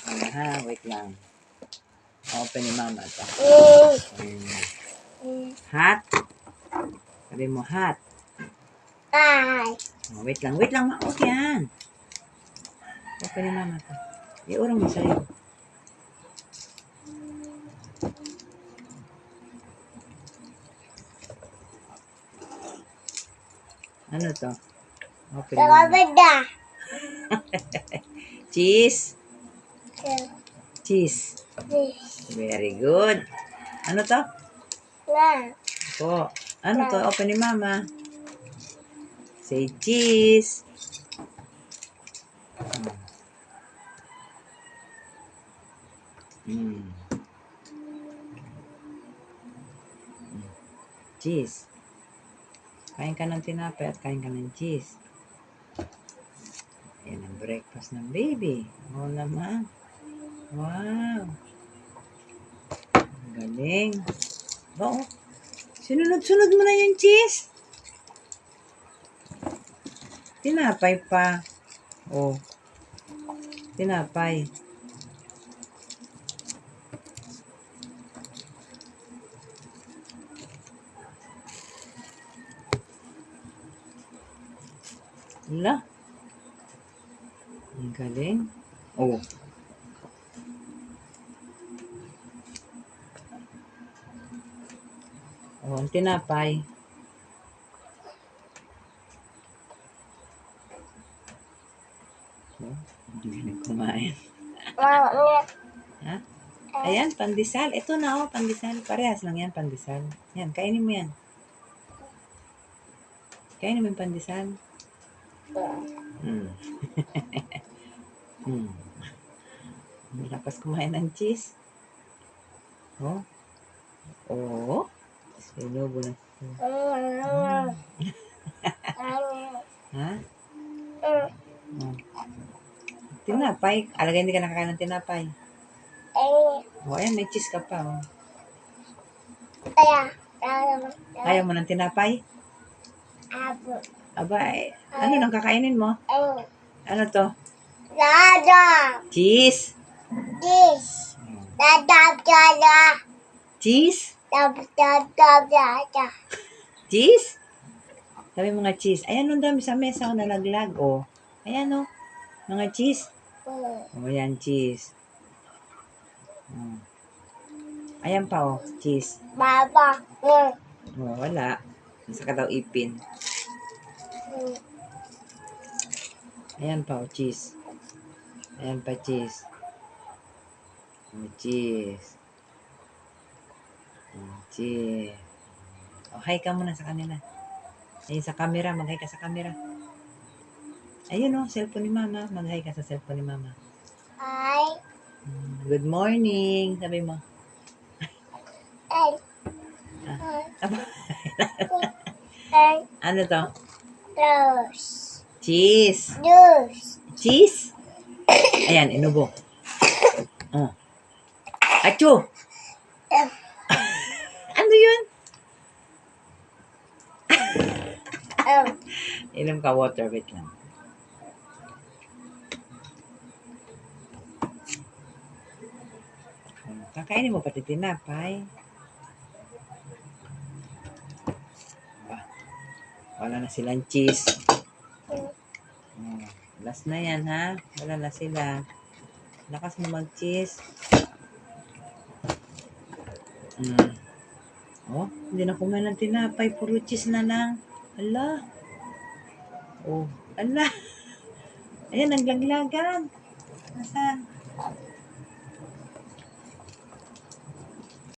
Ha, wait lang. Open ni mama ito. Hot. Sabi mo, hot. Oh, wait lang, maot yan. Open ni mama ito. Iurong mo sa'yo. Ano to? Open ni mama. Cheese. Cheese. Very good. Ano to? Po. Ano to? Open ni mama. Say cheese. Cheese. Kain ka ng tinapay at kain ka ng cheese. Yan ang breakfast ng baby. Oo naman. Wow. Ang galing. Oo. Sunod-sunod mo na yung cheese. Tinapay pa. Oh. Tinapay. Wala. Ang galing. Oh. Oh, ang tinapay. Oh, hindi na kumain. Ha? Ayan, pandesal. Ito na oh, pandesal. Parehas lang yan, pandesal. Yan, kainin mo yan. Kainin mo yung pandesal. Malakas kumain ng cheese. Oh. Oh. Sinubo na. Ha? Tinapay. Alagay hindi ka nakakain ng tinapay. Oh, ayan, may cheese ka pa. Oh. Ayaw mo ng tinapay? Aba, ano nang kakainin mo? Ano to? Cheese. Cheese? Cheese? Sabi mga cheese. Ayan, ang dami sa mesa. Nalaglag. Oh. Ayan, oh. Mga cheese. Oh, ayan, cheese. Oh. Ayan pa, oh. Cheese. Oh, wala. Nasa ka daw ipin. Ayan pa, oh. Cheese. Ayan pa, cheese. Oh, cheese. Oh, cheese. Oh, hi ka muna sa kanila. Ayun sa camera. Mag-hi ka sa camera. Ayun, oh. Cellphone ni mama. Mag-hi ka sa cellphone ni mama. Hi. Good morning. Sabi mo. Ano to? Cheese. Cheese? Ayan, inubo. Oh. Achoo! Ano yun? Inom ka water. Wait lang. Kakainin mo pati tinapay. Wala na silang cheese. Last na yan, ha? Wala na sila. Lakas mo mag-cheese. Oh, hindi na kumain ng tinapay. Puro cheese na lang. Ala. Oh, ala. Ayan, naglaglagan. Nasaan?